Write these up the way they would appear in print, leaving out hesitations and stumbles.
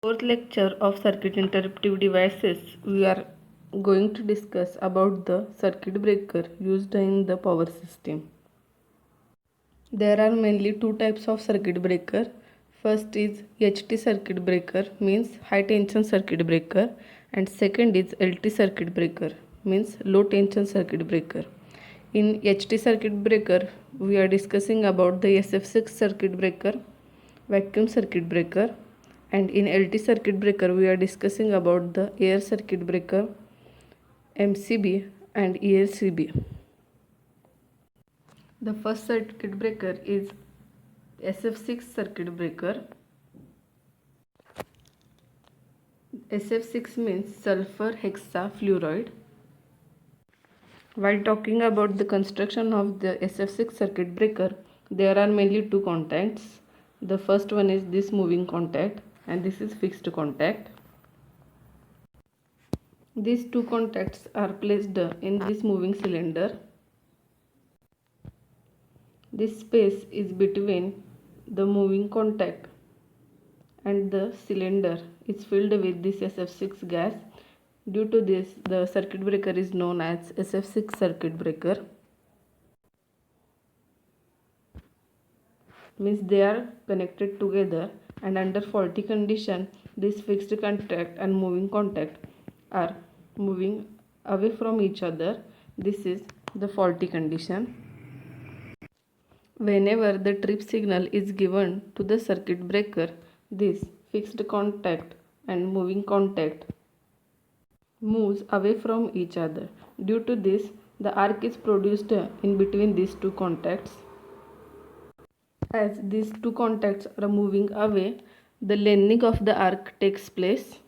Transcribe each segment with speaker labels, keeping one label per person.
Speaker 1: Fourth lecture of circuit interruptive devices, we are going to discuss about the circuit breaker used in the power system. There are mainly two types of circuit breaker. First is HT circuit breaker, means high tension circuit breaker, and second is LT circuit breaker, means low tension circuit breaker. In HT circuit breaker, we are discussing about the SF6 circuit breaker, vacuum circuit breaker, and in LT circuit breaker we are discussing about the air circuit breaker, MCB and ELCB. The first circuit breaker is SF6 circuit breaker. SF6 means sulfur hexafluoride. While talking about the construction of the SF6 circuit breaker, there are mainly two contacts. The first one is this moving contact and this is fixed contact. These two contacts are placed in this moving cylinder. This space is between the moving contact and the cylinder is filled with this SF6 gas. Due to this, the circuit breaker is known as SF6 circuit breaker. Means they are connected together, and under faulty condition this fixed contact and moving contact are moving away from each other. This is the faulty condition. Whenever the trip signal is given to the circuit breaker, this fixed contact and moving contact moves away from each other. Due to this, the arc is produced in between these two contacts. As these two contacts are moving away, the lengthening of the arc takes place.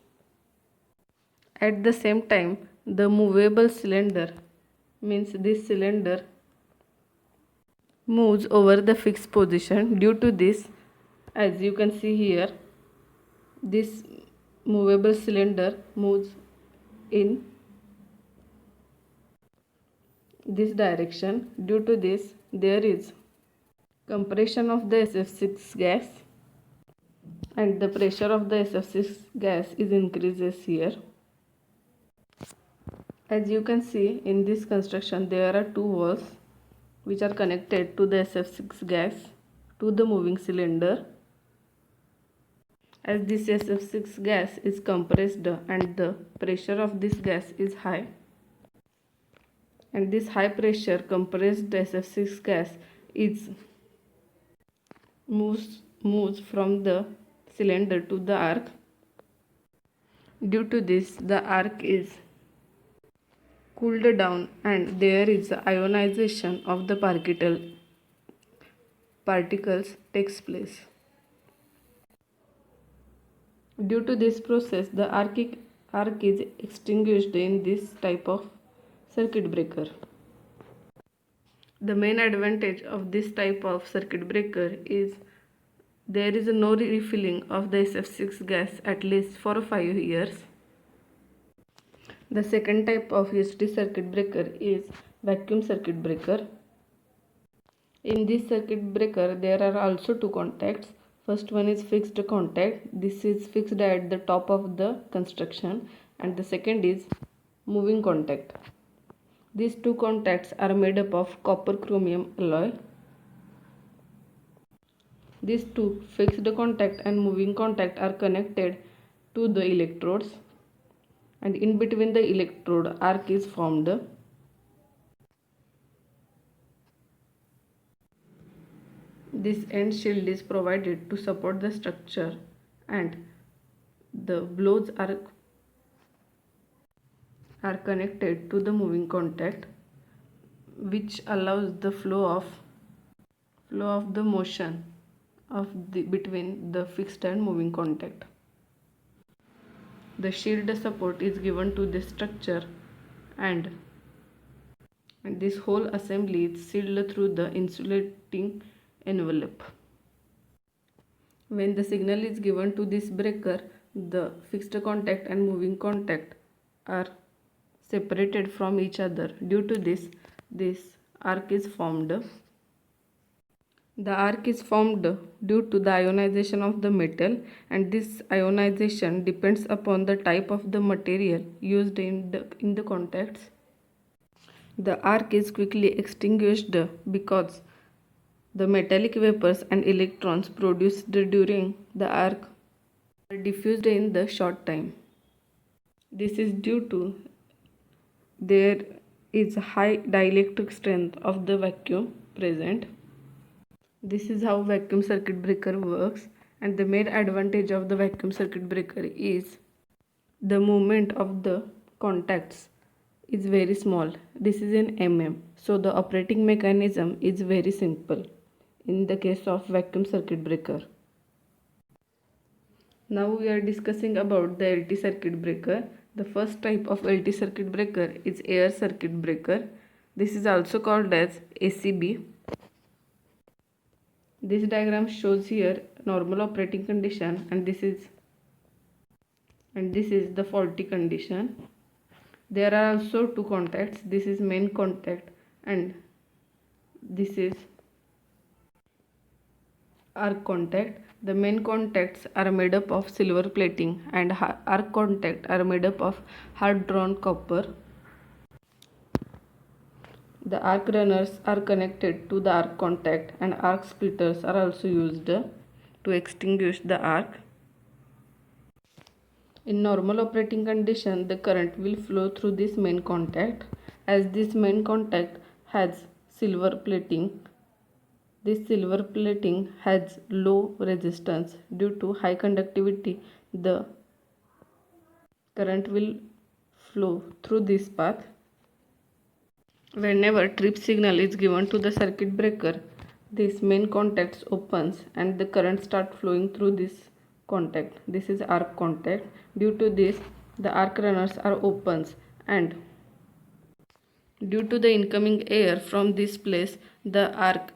Speaker 1: At the same time, the movable cylinder, means this cylinder, moves over the fixed position. Due to this, as you can see here, this movable cylinder moves in this direction. Due to this, there is compression of the SF6 gas and the pressure of the SF6 gas is increases here. As you can see in this construction, there are two walls which are connected to the SF6 gas to the moving cylinder. As this SF6 gas is compressed and the pressure of this gas is high, and this high pressure compressed SF6 gas is moves from the cylinder to the arc. Due to this, the arc is cooled down and there is ionization of the particles takes place. Due to this process, the arc is extinguished in this type of circuit breaker. The main advantage of this type of circuit breaker is there is no refilling of the SF6 gas at least for 5 years. The second type of HT circuit breaker is vacuum circuit breaker. In this circuit breaker, there are also two contacts. First one is fixed contact. This is fixed at the top of the construction, and the second is moving contact. These two contacts are made up of copper chromium alloy. These two fixed contact and moving contact are connected to the electrodes, and in between the electrode arc is formed. This end shield is provided to support the structure, and the blows are connected to the moving contact, which allows the flow of the motion between the fixed and moving contact. The shield support is given to this structure, and this whole assembly is sealed through the insulating envelope. When the signal is given to this breaker, the fixed contact and moving contact are separated from each other. Due to this arc is formed. The arc is formed due to the ionization of the metal, and this ionization depends upon the type of the material used in the contacts. The arc is quickly extinguished because the metallic vapors and electrons produced during the arc are diffused in the short time. This is due to there is high dielectric strength of the vacuum present. This is how vacuum circuit breaker works, and the main advantage of the vacuum circuit breaker is the movement of the contacts is very small. This is in so the operating mechanism is very simple in the case of vacuum circuit breaker. Now we are discussing about the LT circuit breaker. The first type of LT circuit breaker is air circuit breaker. This is also called as ACB. This diagram shows here normal operating condition, and this is the faulty condition. There are also two contacts. This is main contact and this is arc contact. The main contacts are made up of silver plating, and arc contact are made up of hard drawn copper. The arc runners are connected to the arc contact, and arc splitters are also used to extinguish the arc. In normal operating condition, the current will flow through this main contact. As this main contact has silver plating, this silver plating has low resistance. Due to high conductivity, the current will flow through this path. Whenever trip signal is given to the circuit breaker, this main contact opens and the current start flowing through this contact. This is arc contact. Due to this, the arc runners are opens, and due to the incoming air from this place, the arc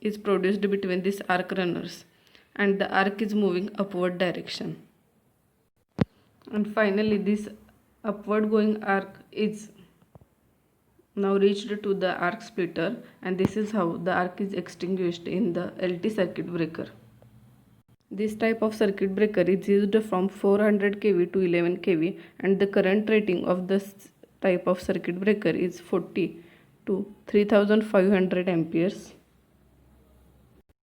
Speaker 1: is produced between these arc runners, and the arc is moving upward direction. And finally, this upward going arc is now reached to the arc splitter, and this is how the arc is extinguished in the LT circuit breaker. This type of circuit breaker is used from 400 kV to 11 kV, and the current rating of this type of circuit breaker is 40 to 3500 amperes.